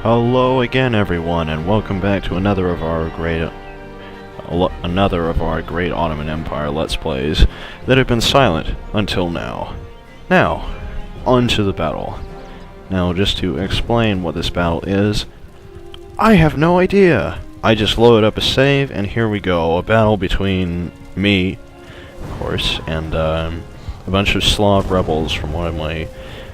Hello again, everyone, and welcome back to another of our great Ottoman Empire Let's Plays that have been silent until now. Now, on to the battle. Now, just to explain what this battle is, I have no idea. I just loaded up a save, and here we go. A battle between me, of course, and a bunch of Slav rebels from one of my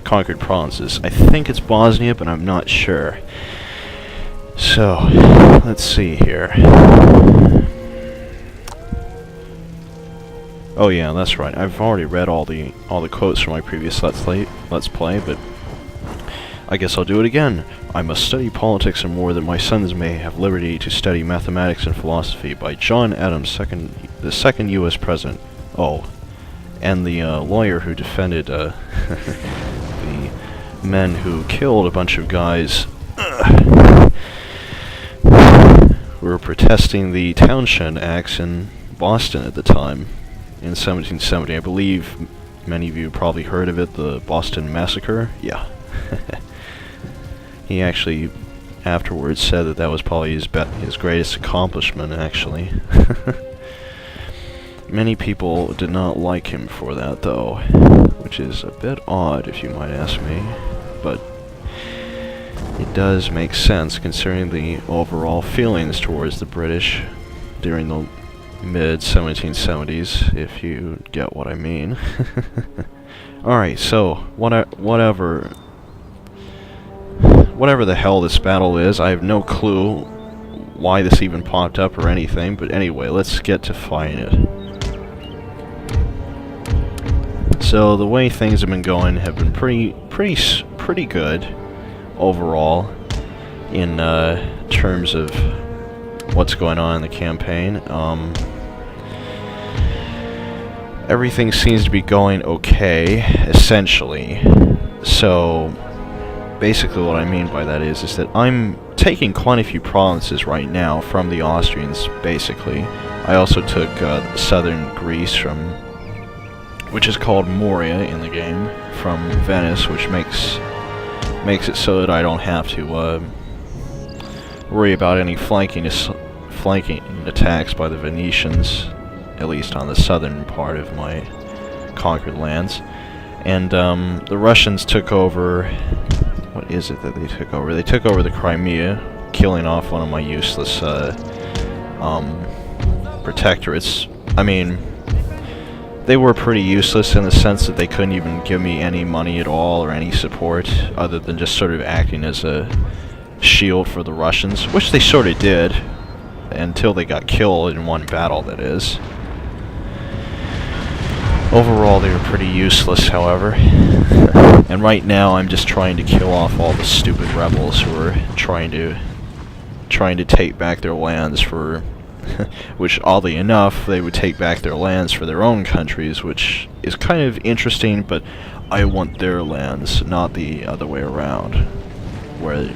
conquered provinces. I think it's Bosnia, but I'm not sure. So, let's see here. Oh yeah, that's right. I've already read all the quotes from my previous Let's Play, but I guess I'll do it again. I must study politics and more that my sons may have liberty to study mathematics and philosophy by John Adams, the second U.S. president. Oh, and the lawyer who defended the men who killed a bunch of guys who were protesting the Townshend Acts in Boston at the time in 1770. I believe many of you probably heard of it, the Boston Massacre. Yeah. He actually afterwards said that that was probably his greatest accomplishment, actually. Many people did not like him for that, though, which is a bit odd, if you might ask me, but it does make sense considering the overall feelings towards the British during the mid-1770s, if you get what I mean. Alright, so, whatever the hell this battle is, I have no clue why this even popped up or anything, but anyway, let's get to fighting it. So the way things have been going have been pretty good overall in terms of what's going on in the campaign. Everything seems to be going okay, essentially. So basically what I mean by that is that I'm taking quite a few provinces right now from the Austrians, basically. I also took southern Greece which is called Moria in the game, from Venice, which makes it so that I don't have to worry about any flanking attacks by the Venetians, at least on the southern part of my conquered lands. And the Russians took over. What is it that they took over? They took over the Crimea, killing off one of my useless protectorates. I mean, they were pretty useless in the sense that they couldn't even give me any money at all or any support other than just sort of acting as a shield for the Russians, which they sort of did until they got killed in one battle, that is. Overall, they were pretty useless, however. And right now, I'm just trying to kill off all the stupid rebels who are trying to take back their lands for which, oddly enough, they would take back their lands for their own countries, which is kind of interesting, but I want their lands, not the other way around, where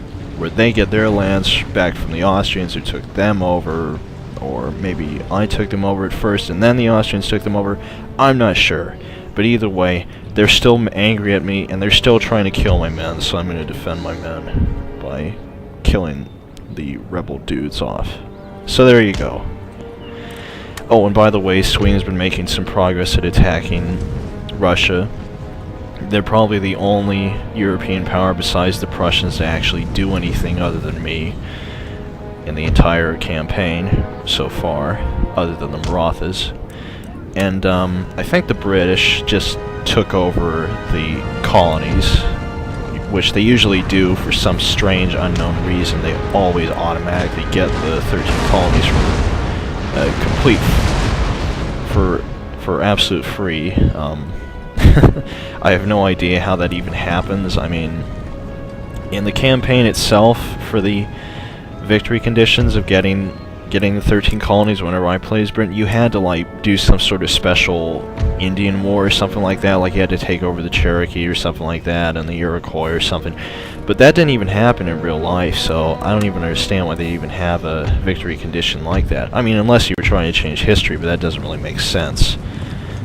they get their lands back from the Austrians who took them over, or maybe I took them over at first and then the Austrians took them over. I'm not sure, but either way, they're still angry at me and they're still trying to kill my men, so I'm going to defend my men by killing the rebel dudes off. So there you go. Oh, and by the way, Sweden's been making some progress at attacking Russia. They're probably the only European power besides the Prussians to actually do anything other than me in the entire campaign so far, other than the Marathas. And I think the British just took over the colonies, which they usually do for some strange unknown reason. They always automatically get the 13 colonies for absolute free. I have no idea how that even happens. I mean, in the campaign itself, for the victory conditions of getting the 13 colonies whenever I played as Britain, you had to like do some sort of special Indian war or something like that, like you had to take over the Cherokee or something like that, and the Iroquois or something. But that didn't even happen in real life, so I don't even understand why they even have a victory condition like that. I mean, unless you were trying to change history, but that doesn't really make sense,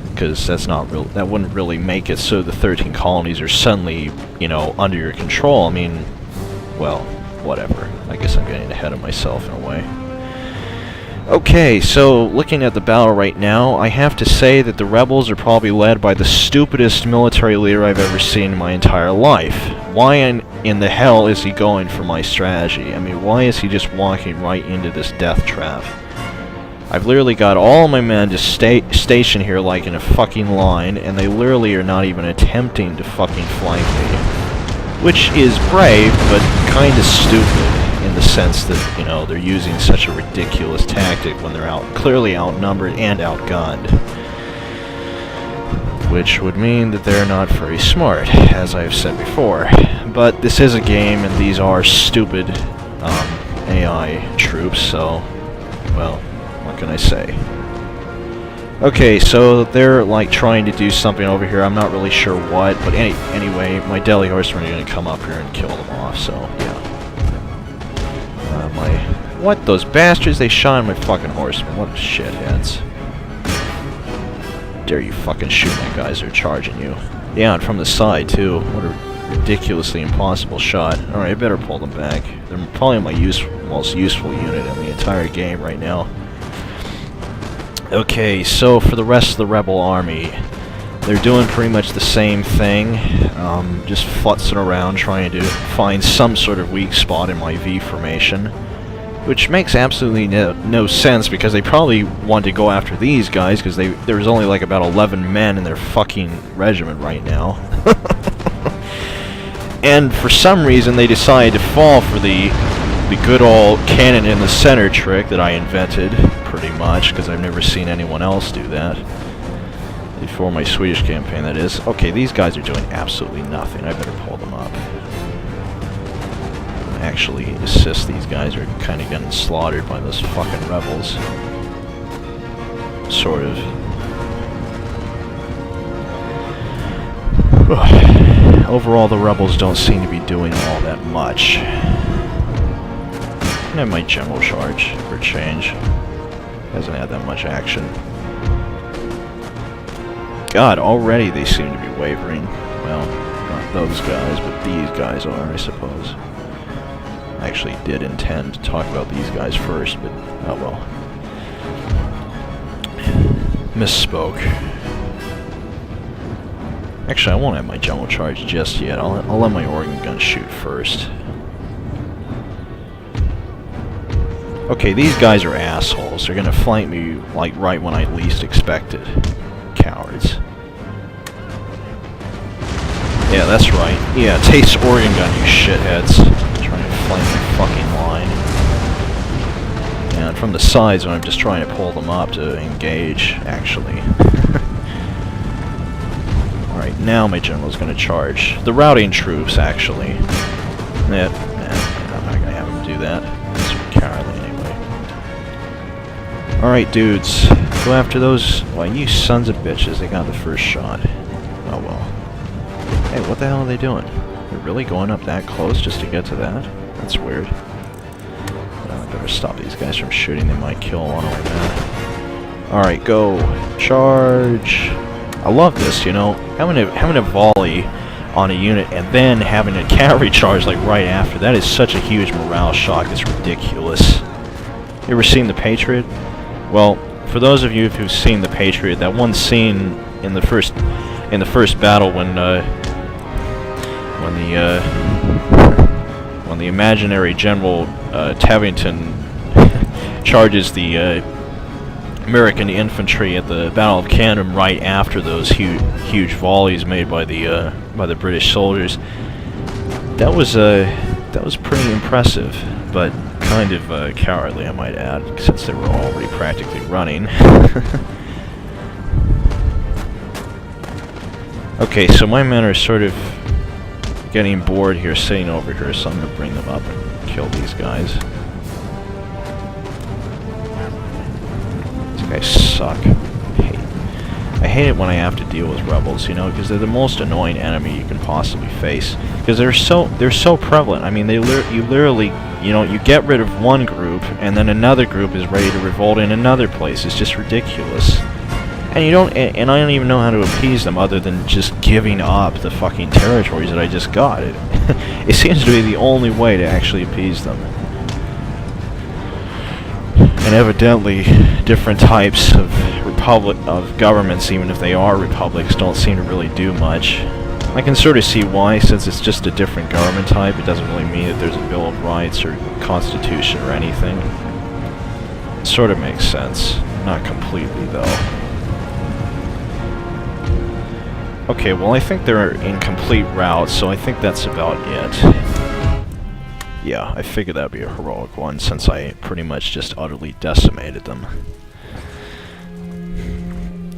because that wouldn't really make it so the 13 colonies are suddenly, you know, under your control. I mean, well, whatever. I guess I'm getting ahead of myself in a way. Okay, so looking at the battle right now, I have to say that the rebels are probably led by the stupidest military leader I've ever seen in my entire life. Why in the hell is he going for my strategy? I mean, why is he just walking right into this death trap? I've literally got all my men just stationed here like in a fucking line, and they literally are not even attempting to fucking flank me. Which is brave, but kinda stupid. In the sense that, you know, they're using such a ridiculous tactic when they're clearly outnumbered and outgunned. Which would mean that they're not very smart, as I've said before. But this is a game, and these are stupid AI troops, so, well, what can I say? Okay, so they're, like, trying to do something over here. I'm not really sure what, but anyway, my deli horsemen are going to come up here and kill them off, so, yeah. What? Those bastards? They shot at my fucking horsemen. What shitheads. Dare you fucking shoot my guys that are charging you. Yeah, and from the side, too. What a ridiculously impossible shot. Alright, I better pull them back. They're probably my most useful unit in the entire game right now. Okay, so for the rest of the rebel army, they're doing pretty much the same thing. Just futzing around trying to find some sort of weak spot in my V formation. Which makes absolutely no sense, because they probably want to go after these guys, because there's only like about 11 men in their fucking regiment right now. And for some reason they decided to fall for the good old cannon in the center trick that I invented, pretty much, because I've never seen anyone else do that. Before my Swedish campaign, that is. Okay, these guys are doing absolutely nothing. I better pull them up. Actually assist these guys are kind of getting slaughtered by those fucking rebels. Sort of. Overall, the rebels don't seem to be doing all that much. And I might general charge for change. Hasn't had that much action. God, already they seem to be wavering. Well, not those guys, but these guys are, I suppose. I actually did intend to talk about these guys first, but oh well. Misspoke. Actually, I won't have my general charge just yet. I'll let my organ gun shoot first. Okay, these guys are assholes. They're gonna flank me, like, right when I least expect it. Cowards. Yeah, that's right. Yeah, taste organ gun, you shitheads. Trying to flank the fucking line. And from the sides when I'm just trying to pull them up to engage, actually. Alright, now my general's gonna charge. The routing troops, actually. Yeah, I'm not gonna have him do that. It's cowardly anyway. Alright, dudes. Go after those... Why, you sons of bitches, they got the first shot. Oh well. Hey, what the hell are they doing? They're really going up that close just to get to that? That's weird. I better stop these guys from shooting. They might kill one of my men. Alright, go. Charge. I love this, you know. Having a volley on a unit and then having a cavalry charge like right after. That is such a huge morale shock. It's ridiculous. You ever seen The Patriot? Well, for those of you who've seen The Patriot, that one scene in the first battle when the imaginary General Tavington charges the American infantry at the Battle of Cannon right after those huge volleys made by the British soldiers. That was pretty impressive, but kind of cowardly, I might add, since they were already practically running. Okay, so my men are sort of getting bored here, sitting over here, so I'm going to bring them up and kill these guys. These guys suck. I hate it when I have to deal with rebels, you know, because they're the most annoying enemy you can possibly face. Because they're so prevalent. I mean, you literally, you know, you get rid of one group, and then another group is ready to revolt in another place. It's just ridiculous. And you don't, and I don't even know how to appease them other than just giving up the fucking territories that I just got. It seems to be the only way to actually appease them. And evidently, different types of governments, even if they are republics, don't seem to really do much. I can sort of see why, since it's just a different government type. It doesn't really mean that there's a Bill of Rights or Constitution or anything. It sort of makes sense. Not completely, though. Okay, well, I think they're in complete rout, so I think that's about it. Yeah, I figured that'd be a heroic one, since I pretty much just utterly decimated them.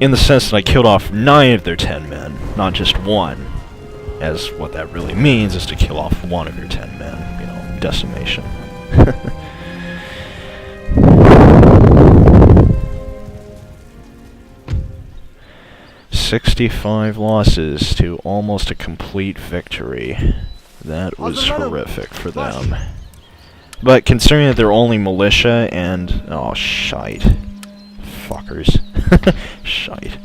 In the sense that I killed off 9 of their 10 men, not just 1. As what that really means is to kill off 1 of your 10 men. You know, decimation. 65 losses to almost a complete victory. That was horrific for them. But considering that they're only militia and... oh, shite. Fuckers. Shite.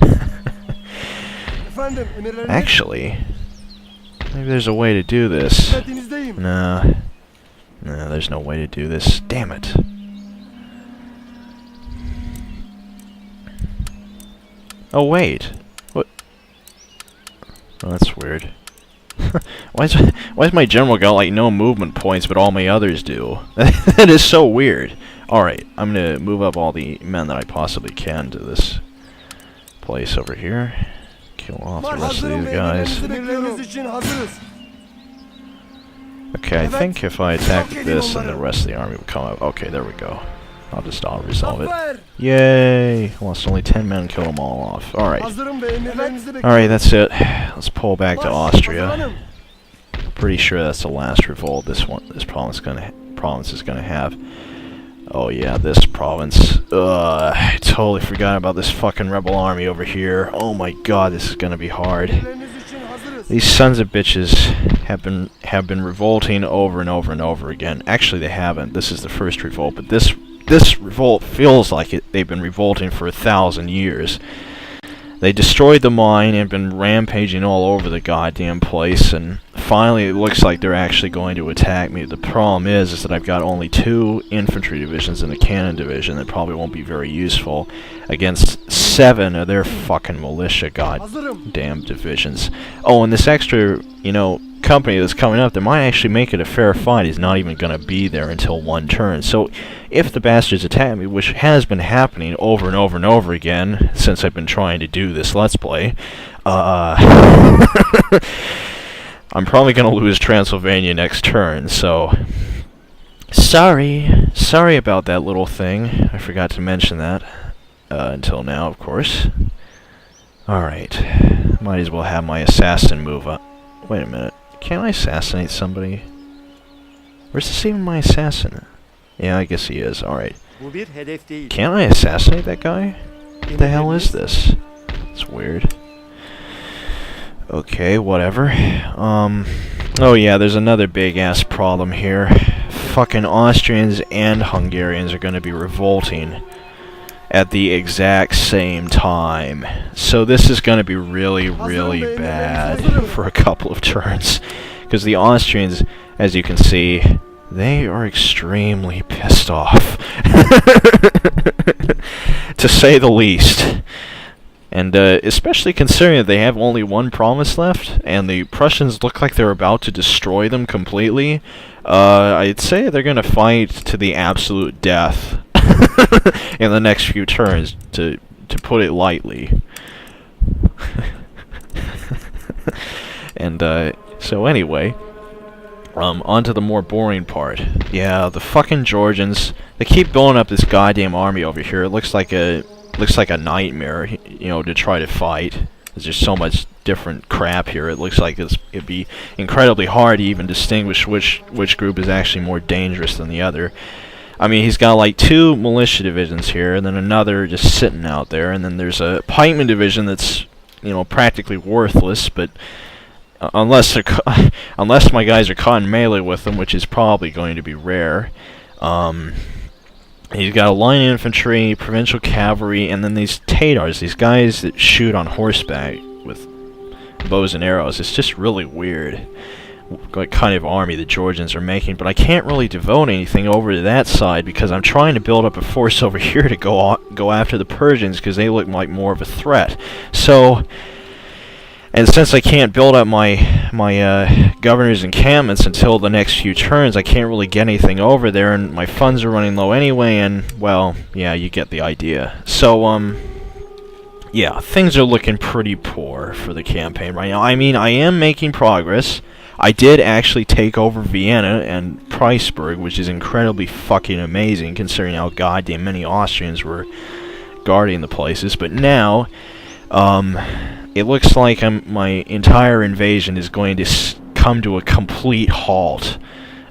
Actually, maybe there's a way to do this. Nah. Nah, there's no way to do this. Damn it. Oh, wait. What? Oh, that's weird. Why is my general got, like, no movement points, but all my others do? That is so weird. Alright, I'm gonna move up all the men that I possibly can to this place over here. Kill off the rest of these guys. Okay, I think if I attack this, then the rest of the army will come up. Okay, there we go. I'll resolve it. Yay! Lost only 10 men, killed them all off. Alright. Alright, that's it. Let's pull back to Austria. Pretty sure that's the last revolt this province is gonna have. Oh yeah, this province. I totally forgot about this fucking rebel army over here. Oh my god, this is gonna be hard. These sons of bitches have been revolting over and over and over again. Actually, they haven't. This is the first revolt, but this revolt feels like they've been revolting for 1,000 years. They destroyed the mine and been rampaging all over the goddamn place, and finally it looks like they're actually going to attack me. The problem is that I've got only 2 infantry divisions and a cannon division that probably won't be very useful against 7 of their fucking militia goddamn divisions. Oh, and this extra, you know, company that's coming up, that might actually make it a fair fight, is not even going to be there until 1 turn. So if the bastards attack me, which has been happening over and over and over again since I've been trying to do this Let's Play, I'm probably going to lose Transylvania next turn, so sorry about that little thing. I forgot to mention that until now, of course. Alright, might as well have my assassin move up. Wait a minute. Can't I assassinate somebody? Where's this even my assassin? Yeah, I guess he is. Alright. Can't I assassinate that guy? What the hell is this? It's weird. Okay, whatever. Oh yeah, there's another big-ass problem here. Fucking Austrians and Hungarians are gonna be revolting at the exact same time. So this is going to be really, really bad for a couple of turns. Because the Austrians, as you can see, they are extremely pissed off. To say the least. And especially considering that they have only 1 province left, and the Prussians look like they're about to destroy them completely, I'd say they're going to fight to the absolute death in the next few turns, to put it lightly. And so anyway, on to the more boring part. Yeah, the fucking Georgians, they keep building up this goddamn army over here. It looks like a nightmare, you know, to try to fight. There's just so much different crap here. It looks like it'd be incredibly hard to even distinguish which group is actually more dangerous than the other. I mean, he's got like 2 militia divisions here, and then another just sitting out there, and then there's a pikeman division that's, you know, practically worthless, but unless my guys are caught in melee with them, which is probably going to be rare, He's got a line infantry, provincial cavalry, and then these Tatars, these guys that shoot on horseback with bows and arrows. It's just really weird what kind of army the Georgians are making, but I can't really devote anything over to that side because I'm trying to build up a force over here to go after the Persians because they look like more of a threat. So, and since I can't build up my governor's encampments until the next few turns, I can't really get anything over there, and my funds are running low anyway, and, well, yeah, you get the idea. So, yeah, things are looking pretty poor for the campaign right now. I mean, I am making progress. I did actually take over Vienna and Preissburg, which is incredibly fucking amazing, considering how goddamn many Austrians were guarding the places, but now, it looks like my entire invasion is going to come to a complete halt,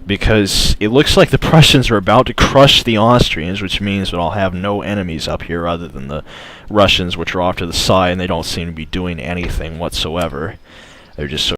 because it looks like the Prussians are about to crush the Austrians, which means that I'll have no enemies up here other than the Russians, which are off to the side, and they don't seem to be doing anything whatsoever. They're just sort